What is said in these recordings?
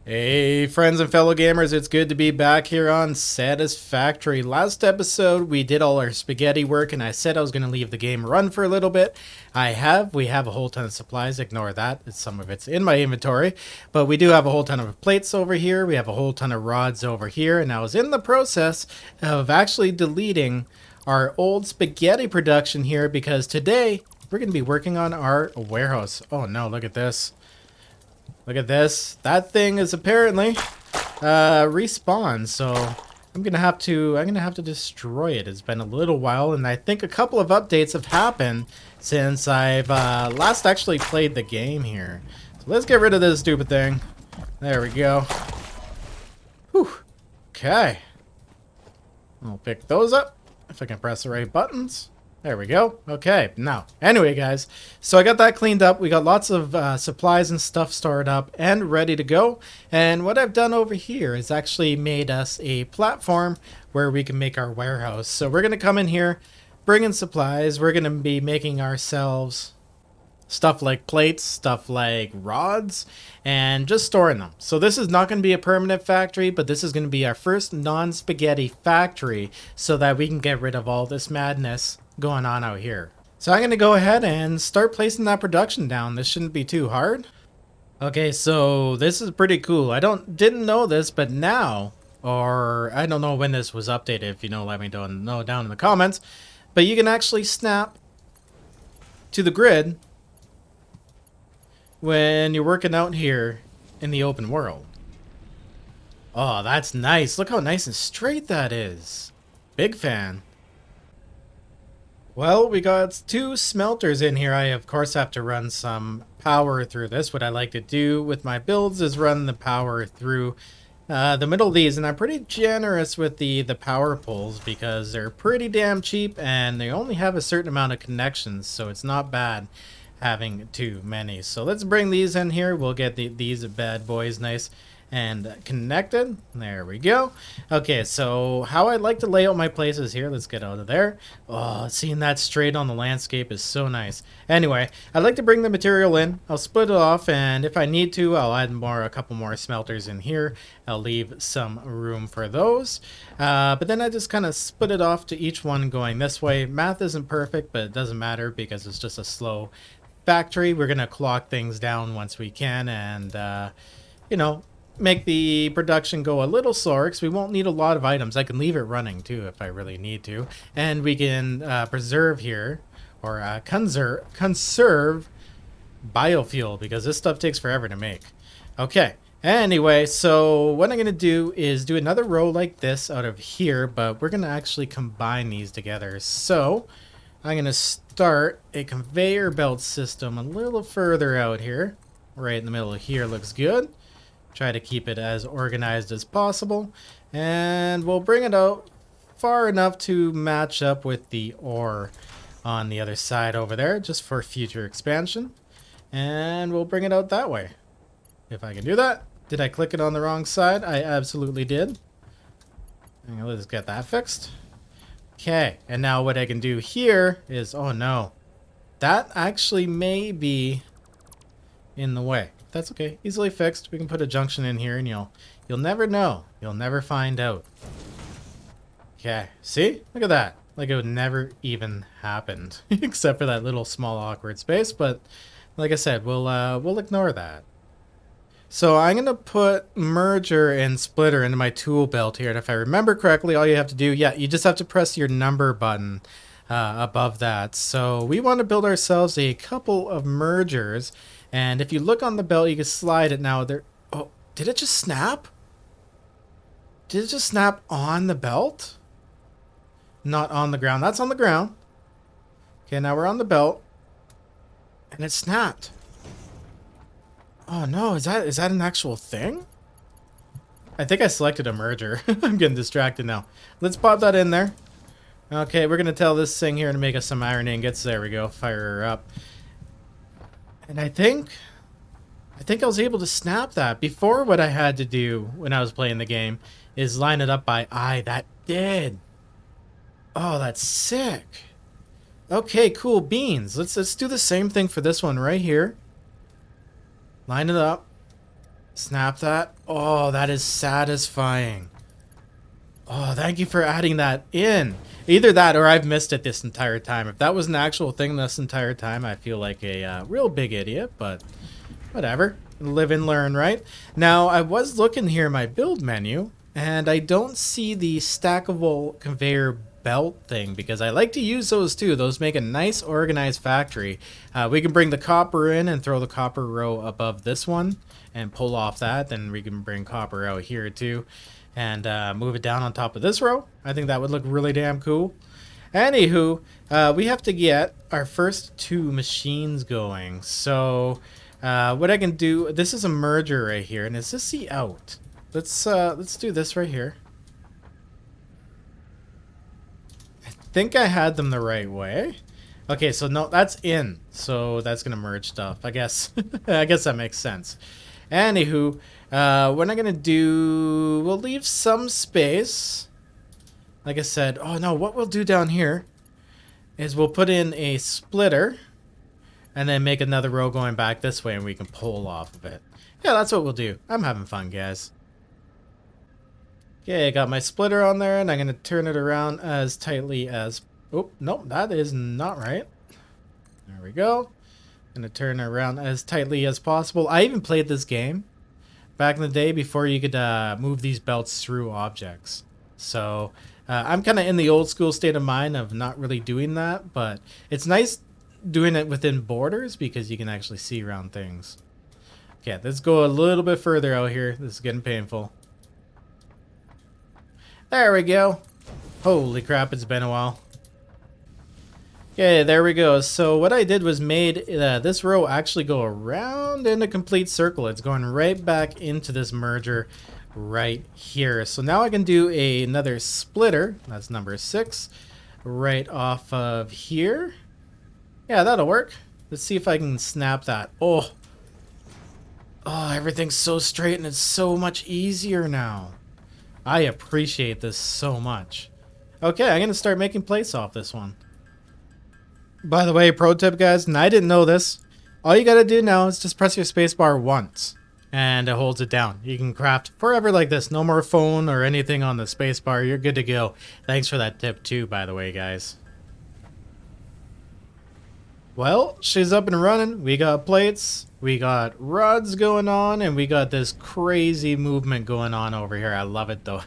Hey friends and fellow gamers, it's good to be back here on Satisfactory. Last episode we did all our spaghetti work and I said I was going to leave the game run for a little bit. We have a whole ton of supplies, ignore that, some of it's in my inventory. But we do have a whole ton of plates over here, we have a whole ton of rods over here, and I was in the process of actually deleting our old spaghetti production here because today we're going to be working on our warehouse. Oh no, look at this. Look at this. That thing is apparently respawned, so I'm gonna have to destroy it. It's been a little while, and I think a couple of updates have happened since I've last actually played the game here. So let's get rid of this stupid thing. There we go. Whew. Okay. I'll pick those up if I can press the right buttons. There we go. Okay, now, anyway, guys, so I got that cleaned up. We got lots of supplies and stuff stored up and ready to go. And what I've done over here is actually made us a platform where we can make our warehouse. So we're going to come in here, bring in supplies. We're going to be making ourselves stuff like plates, stuff like rods, and just storing them. So this is not going to be a permanent factory, but this is going to be our first non-spaghetti factory so that we can get rid of all this madness going on out here. So I'm going to go ahead and start placing that production down. This shouldn't be too hard. Okay, so this is pretty cool. Didn't know this, but now, or I don't know when this was updated. If you know, let me know down in the comments. But you can actually snap to the grid when you're working out here in the open world. Oh, that's nice. Look how nice and straight that is. Big fan. Well, we got two smelters in here. I, of course, have to run some power through this. What I like to do with my builds is run the power through the middle of these. And I'm pretty generous with the power poles because they're pretty damn cheap and they only have a certain amount of connections. So it's not bad having too many. So let's bring these in here. We'll get these bad boys nice and connected. There we go. Okay, so how I like to lay out my places here. Let's get out of there. Oh, seeing that straight on the landscape is so nice. Anyway, I like to bring the material in. I'll split it off, and if I need to, I'll add a couple more smelters in here. I'll leave some room for those. But then I just kind of split it off to each one going this way. Math isn't perfect, but it doesn't matter because it's just a slow factory. We're gonna clock things down once we can, and you know, make the production go a little slower because we won't need a lot of items. I can leave it running too if I really need to, and we can preserve here or conserve biofuel because this stuff takes forever to make. Okay, anyway, so what I'm gonna do is do another row like this out of here, but we're gonna actually combine these together. So I'm gonna start a conveyor belt system a little further out here. Right in the middle of here looks good. Try to keep it as organized as possible, and we'll bring it out far enough to match up with the ore on the other side over there just for future expansion, and we'll bring it out that way if I can do that. Did I click it on the wrong side? I absolutely did. And let's get that fixed. Okay, and now what I can do here is, oh no, that actually may be in the way. That's okay, easily fixed. We can put a junction in here and you'll never know. You'll never find out. Okay, see? Look at that. Like it would never even happened. Except for that little small awkward space, but like I said, we'll ignore that. So I'm gonna put merger and splitter into my tool belt here, and if I remember correctly, all you have to do, yeah, you just have to press your number button above that. So we want to build ourselves a couple of mergers. And if you look on the belt, you can slide it now. There. Oh, did it just snap? Did it just snap on the belt? Not on the ground. That's on the ground. Okay, now we're on the belt. And it snapped. Oh no, is that an actual thing? I think I selected a merger. I'm getting distracted now. Let's pop that in there. Okay, we're going to tell this thing here to make us some iron ingots. There we go. Fire her up. And I think I was able to snap that. Before, what I had to do when I was playing the game is line it up by eye. That did. Oh, that's sick. Okay, cool. Beans. Let's do the same thing for this one right here. Line it up. Snap that. Oh, that is satisfying. Oh, thank you for adding that in. Either that or I've missed it this entire time. If that was an actual thing this entire time, I feel like a real big idiot, but whatever. Live and learn, right? Now, I was looking here in my build menu, and I don't see the stackable conveyor belt thing because I like to use those too. Those make a nice organized factory. We can bring the copper in and throw the copper row above this one and pull off that. Then we can bring copper out here too and move it down on top of this row. I think that would look really damn cool. Anywho, we have to get our first two machines going. So what I can do, this is a merger right here, and is this the out? Let's do this right here. I think I had them the right way. Okay, so no, that's in. So that's gonna merge stuff. I guess I guess that makes sense. Anywho, what I'm gonna do, we'll leave some space. Like I said, oh no, what we'll do down here is we'll put in a splitter and then make another row going back this way and we can pull off of it. Yeah, that's what we'll do. I'm having fun, guys. Okay, I got my splitter on there and I'm gonna turn it around as tightly as, oh, nope, that is not right. There we go. Gonna turn it around as tightly as possible. I even played this game back in the day before you could move these belts through objects. So I'm kind of in the old school state of mind of not really doing that, but it's nice doing it within borders because you can actually see around things. Okay, let's go a little bit further out here. This is getting painful. There we go. Holy crap, it's been a while. Okay, there we go. So what I did was made this row actually go around in a complete circle. It's going right back into this merger right here. So now I can do another splitter. That's number 6. Right off of here. Yeah, that'll work. Let's see if I can snap that. Oh, everything's so straight and it's so much easier now. I appreciate this so much. Okay, I'm going to start making plates off this one. By the way, pro tip, guys, and I didn't know this. All you got to do now is just press your spacebar once, and it holds it down. You can craft forever like this. No more phone or anything on the spacebar. You're good to go. Thanks for that tip, too, by the way, guys. Well, she's up and running. We got plates, we got rods going on, and we got this crazy movement going on over here. I love it, though.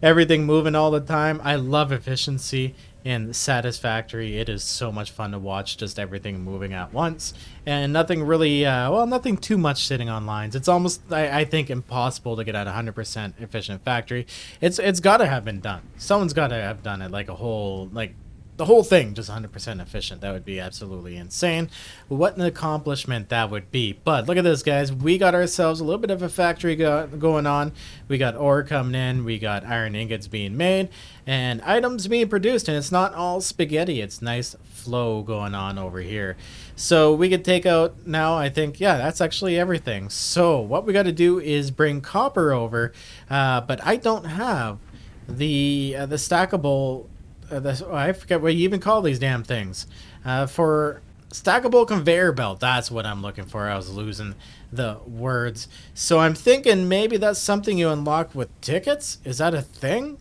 Everything moving all the time. I love efficiency in Satisfactory. It is so much fun to watch just everything moving at once. And nothing really, well, nothing too much sitting on lines. It's almost, I think, impossible to get at 100% efficient factory. It's got to have been done. Someone's got to have done it, like a whole, like, the whole thing just 100% efficient. That would be absolutely insane. What an accomplishment that would be. But look at this, guys. We got ourselves a little bit of a factory going on. We got ore coming in. We got iron ingots being made and items being produced. And it's not all spaghetti. It's nice flow going on over here. So we could take out now, I think, yeah, that's actually everything. So what we got to do is bring copper over. But I don't have the stackable... I forget what you even call these damn things. For stackable conveyor belt, that's what I'm looking for. I was losing the words. So I'm thinking maybe that's something you unlock with tickets? Is that a thing?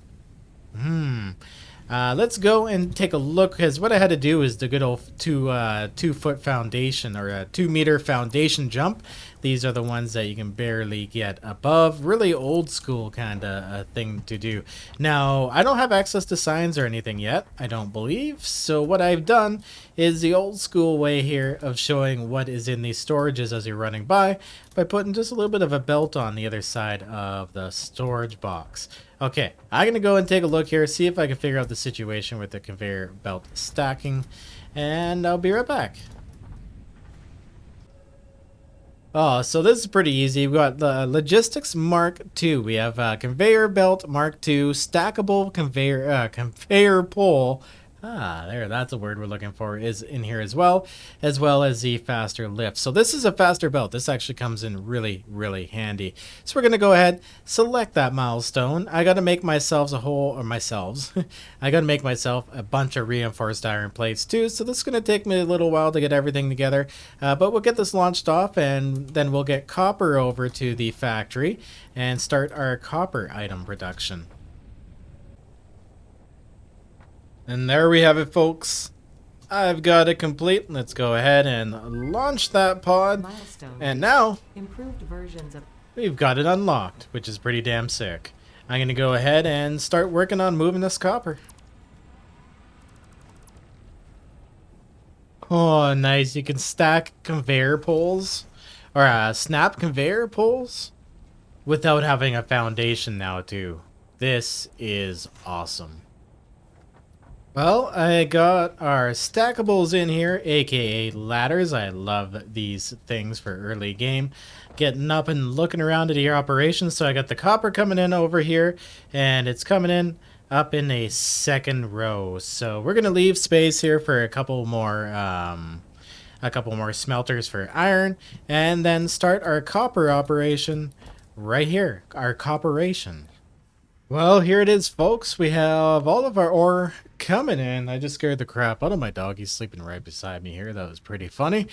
Let's go and take a look, because what I had to do is the good old 2-foot foundation, or a 2-meter foundation jump. These are the ones that you can barely get above. Really old school kind of thing to do. Now, I don't have access to signs or anything yet, I don't believe. So what I've done is the old school way here of showing what is in these storages as you're running by putting just a little bit of a belt on the other side of the storage box. Okay, I'm going to go and take a look here, see if I can figure out the situation with the conveyor belt stacking, and I'll be right back. Oh, so this is pretty easy. We've got the Logistics Mark II. We have Conveyor Belt Mark II, Stackable Conveyor pole. There, that's a word we're looking for, is in here as well as the faster lift. So this is a faster belt. This actually comes in really, really handy. So we're going to go ahead, select that milestone. I got to make myself a whole, or myself, I got to make myself a bunch of reinforced iron plates too. So this is going to take me a little while to get everything together, but we'll get this launched off, and then we'll get copper over to the factory and start our copper item production. And there we have it, folks. I've got it complete. Let's go ahead and launch that pod. Milestone. And now Improved versions of we've got it unlocked, which is pretty damn sick. I'm going to go ahead and start working on moving this copper. Oh, nice. You can stack conveyor poles, or snap conveyor poles, without having a foundation now, too. This is awesome. Well, I got our stackables in here, aka ladders. I love these things for early game. Getting up and looking around at your operations. So I got the copper coming in over here, and it's coming in up in a second row. So we're gonna leave space here for a couple more smelters for iron, and then start our copper operation right here. Our copperation. Well, here it is, folks. We have all of our ore coming in. I just scared the crap out of my dog. He's sleeping right beside me here. That was pretty funny.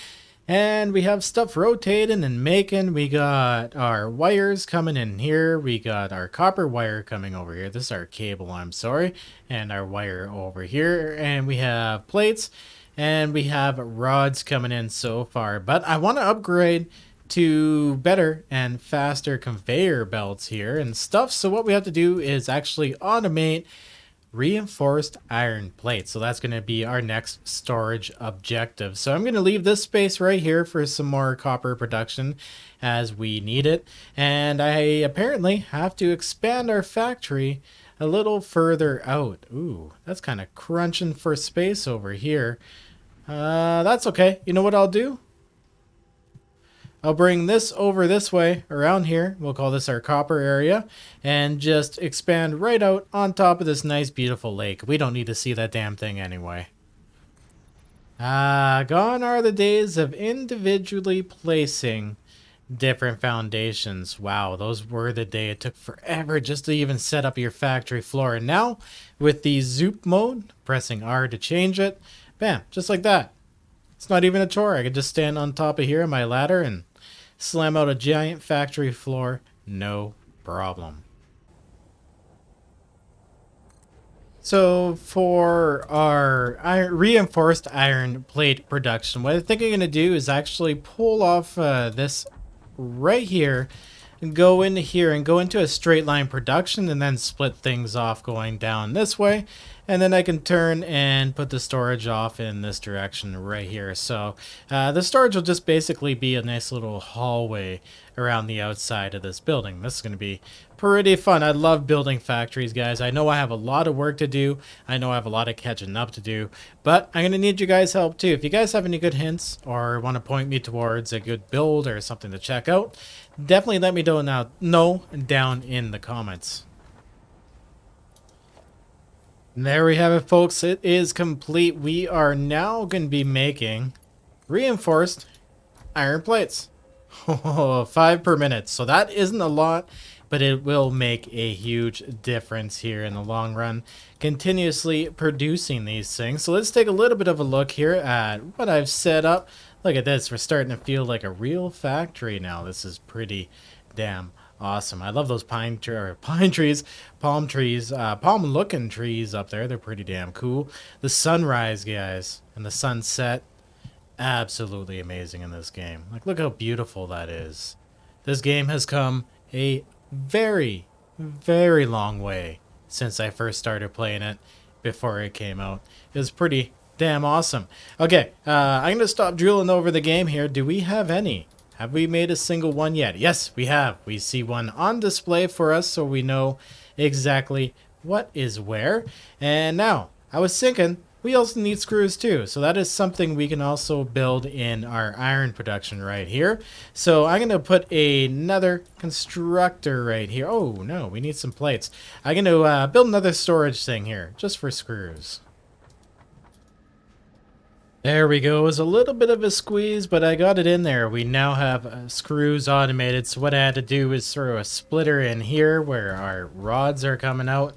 And we have stuff rotating and making. We got our wires coming in here. We got our copper wire coming over here. This is our cable, I'm sorry. And our wire over here. And we have plates. And we have rods coming in so far. But I want to upgrade to better and faster conveyor belts here and stuff. So what we have to do is actually automate reinforced iron plates. So that's going to be our next storage objective. So I'm going to leave this space right here for some more copper production as we need it. And I apparently have to expand our factory a little further out. Ooh, that's kind of crunching for space over here. That's okay. You know what I'll do? I'll bring this over this way around here. We'll call this our copper area, and just expand right out on top of this nice beautiful lake. We don't need to see that damn thing anyway. Gone are the days of individually placing different foundations. Wow, those were the day. It took forever just to even set up your factory floor. And now with the zoop mode, pressing R to change it, bam, just like that. It's not even a chore. I could just stand on top of here on my ladder and slam out a giant factory floor, no problem. So for our reinforced iron plate production, what I think I'm going to do is actually pull off this right here and go into here and go into a straight line production, and then split things off going down this way. And then I can turn and put the storage off in this direction right here. So the storage will just basically be a nice little hallway around the outside of this building. This is going to be pretty fun. I love building factories, guys. I know I have a lot of work to do. I know I have a lot of catching up to do. But I'm going to need you guys' help too. If you guys have any good hints or want to point me towards a good build or something to check out, definitely let me know down in the comments. And there we have it, folks. It is complete. We are now going to be making reinforced iron plates. 5 per minute. So that isn't a lot, but it will make a huge difference here in the long run, continuously producing these things. So let's take a little bit of a look here at what I've set up. Look at this. We're starting to feel like a real factory now. This is pretty damn awesome. I love those palm looking trees up there. They're pretty damn cool. The sunrise, guys, and the sunset, absolutely amazing in this game. Like, look how beautiful that is. This game has come a very, very long way since I first started playing it before it came out. It was pretty damn awesome. Okay, I'm going to stop drilling over the game here. Do we have any? Have we made a single one yet? Yes, we have. We see one on display for us, so we know exactly what is where. And now, I was thinking, we also need screws too. So that is something we can also build in our iron production right here. So I'm going to put another constructor right here. Oh, no, we need some plates. I'm going to build another storage thing here, just for screws. There we go. It was a little bit of a squeeze, but I got it in there. We now have screws automated. So what I had to do is throw a splitter in here where our rods are coming out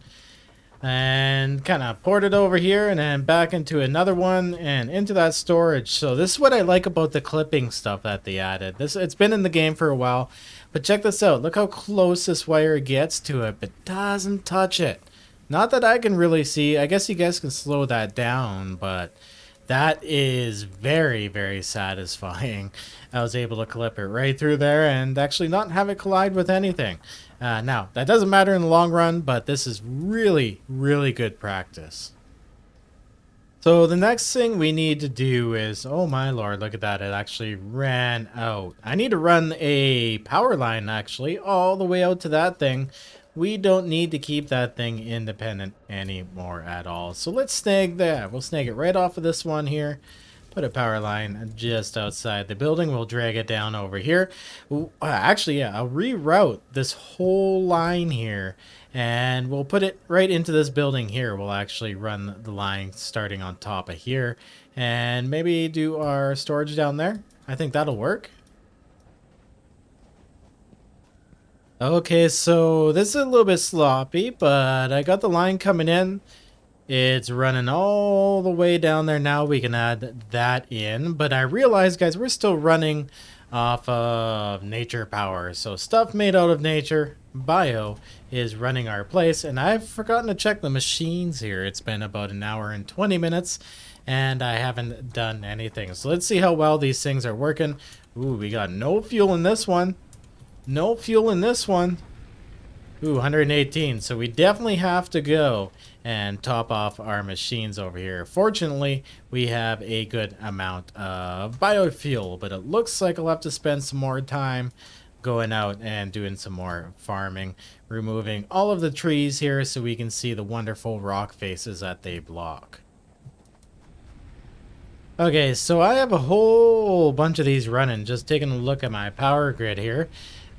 and kind of poured it over here and then back into another one and into that storage. So this is what I like about the clipping stuff that they added. It's been in the game for a while, but check this out. Look how close this wire gets to it, but doesn't touch it. Not that I can really see. I guess you guys can slow that down, but that is very, very satisfying. I was able to clip it right through there and actually not have it collide with anything. Now, that doesn't matter in the long run, but this is really, really good practice. So the next thing we need to do is, oh my lord, look at that. It actually ran out. I need to run a power line actually all the way out to that thing. We don't need to keep that thing independent anymore at all. So let's snag that. We'll snag it right off of this one here. Put a power line just outside the building. We'll drag it down over here. Actually, yeah, I'll reroute this whole line here. And we'll put it right into this building here. We'll actually run the line starting on top of here. And maybe do our storage down there. I think that'll work. Okay, so this is a little bit sloppy, but I got the line coming in. It's running all the way down there now. We can add that in, but I realize, guys, we're still running off of nature power. So stuff made out of nature, bio, is running our place, and I've forgotten to check the machines here. It's been about an hour and 20 minutes, and I haven't done anything. So let's see how well these things are working. Ooh, we got no fuel in this one. No fuel in this one. Ooh, 118. So we definitely have to go and top off our machines over here. Fortunately, we have a good amount of biofuel, but it looks like I'll have to spend some more time going out and doing some more farming, removing all of the trees here so we can see the wonderful rock faces that they block. Okay, so I have a whole bunch of these running, just taking a look at my power grid here,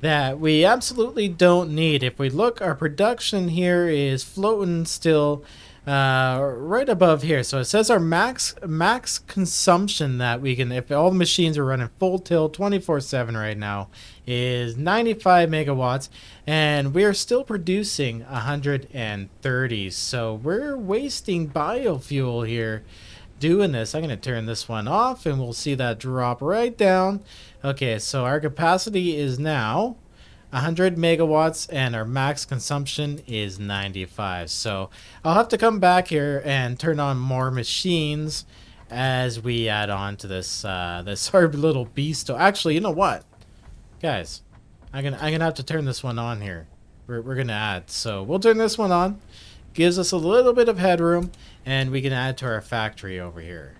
that we absolutely don't need. If we look, our production here is floating still right above here. So it says our max consumption that we can, if all the machines are running full tilt 24/7 right now, is 95 megawatts, and we're still producing 130. So we're wasting biofuel here doing this. I'm going to turn this one off and we'll see that drop right down. Okay, so our capacity is now 100 megawatts and our max consumption is 95. So I'll have to come back here and turn on more machines as we add on to this this our little beast. Actually, you know what, guys, I'm gonna have to turn this one on here. We're gonna add, so we'll turn this one on. Gives us a little bit of headroom, and we can add to our factory over here.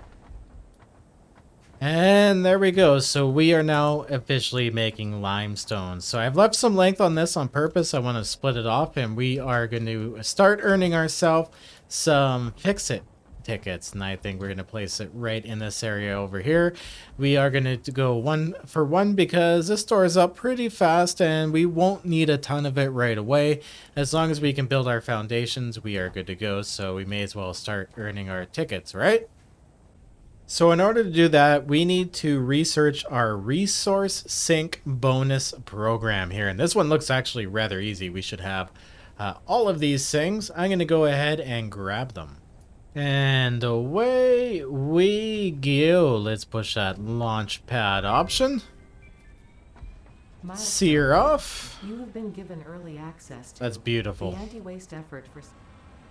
And there we go. So we are now officially making limestone. So I've left some length on this on purpose. I want to split it off, and we are going to start earning ourselves some fix-it tickets, and I think we're going to place it right in this area over here. We are going to go 1 for 1 because this stores up pretty fast and we won't need a ton of it right away. As long as we can build our foundations, we are good to go. So we may as well start earning our tickets, right? So in order to do that, we need to research our resource sync bonus program here, and this one looks actually rather easy. We should have all of these things. I'm going to go ahead and grab them. And away we go. Let's push that launch pad option. Sear off. You have been given early access to That's beautiful. the anti-waste effort for...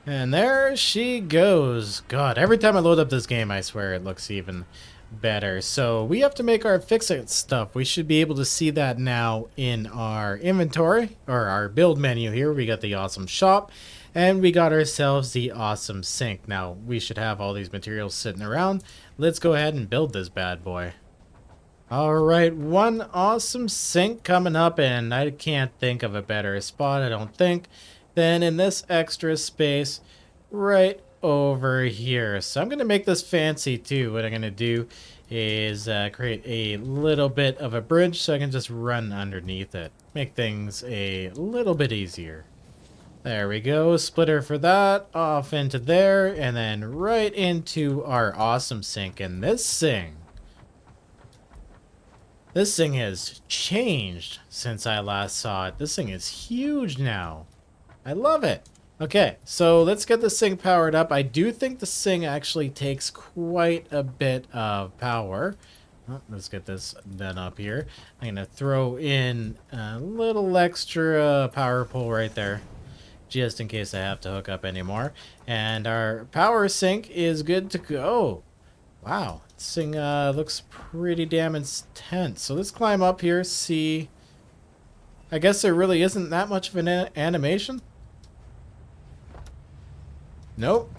And there she goes. God, every time I load up this game, I swear it looks even better. So we have to make our fix-it stuff. We should be able to see that now in our inventory, or our build menu here. We got the awesome shop. And we got ourselves the awesome sink. Now, we should have all these materials sitting around. Let's go ahead and build this bad boy. Alright, one awesome sink coming up, and I can't think of a better spot, I don't think, than in this extra space right over here. So I'm going to make this fancy too. What I'm going to do is create a little bit of a bridge so I can just run underneath it. Make things a little bit easier. There we go. Splitter for that. Off into there. And then right into our awesome sink. And this thing has changed since I last saw it. This thing is huge now. I love it. Okay, so let's get this thing powered up. I do think this thing actually takes quite a bit of power. Oh, let's get this done up here. I'm going to throw in a little extra power pole right there, just in case I have to hook up anymore. And our power sink is good to go. Wow, this thing looks pretty damn intense. So let's climb up here, see. I guess there really isn't that much of an animation. Nope.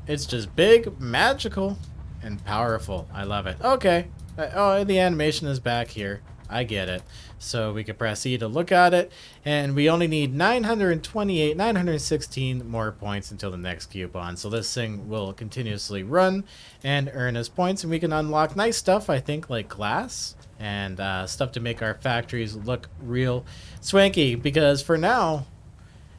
It's just big, magical, and powerful. I love it. Okay. Oh, the animation is back here. I get it. So we can press E to look at it. And we only need 916 more points until the next coupon. So this thing will continuously run and earn us points. And we can unlock nice stuff, I think, like glass and stuff to make our factories look real swanky. Because for now,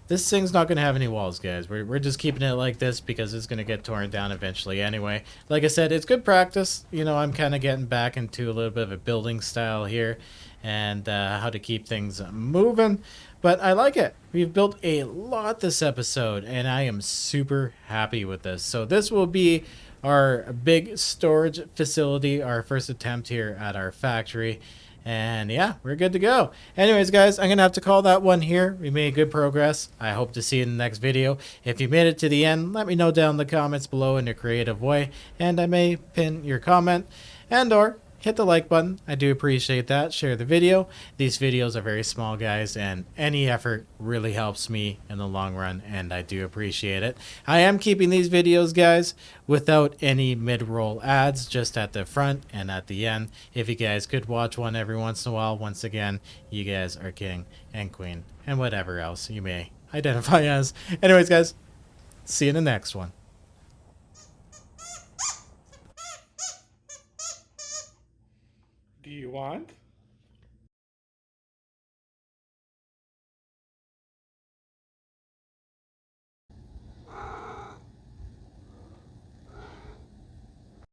this thing's not going to have any walls, guys. We're just keeping it like this because it's going to get torn down eventually anyway. Like I said, it's good practice. You know, I'm kind of getting back into a little bit of a building style here and how to keep things moving. But I like it. We've built a lot this episode, and I am super happy with this. So this will be our big storage facility, our first attempt here at our factory. And yeah, we're good to go. Anyways, guys, I'm going to have to call that one here. We made good progress. I hope to see you in the next video. If you made it to the end, let me know down in the comments below in a creative way. And I may pin your comment and or hit the like button. I do appreciate that. Share the video. These videos are very small, guys, and any effort really helps me in the long run, and I do appreciate it. I am keeping these videos, guys, without any mid-roll ads, just at the front and at the end. If you guys could watch one every once in a while, once again, you guys are king and queen and whatever else you may identify as. Anyways, guys, see you in the next one.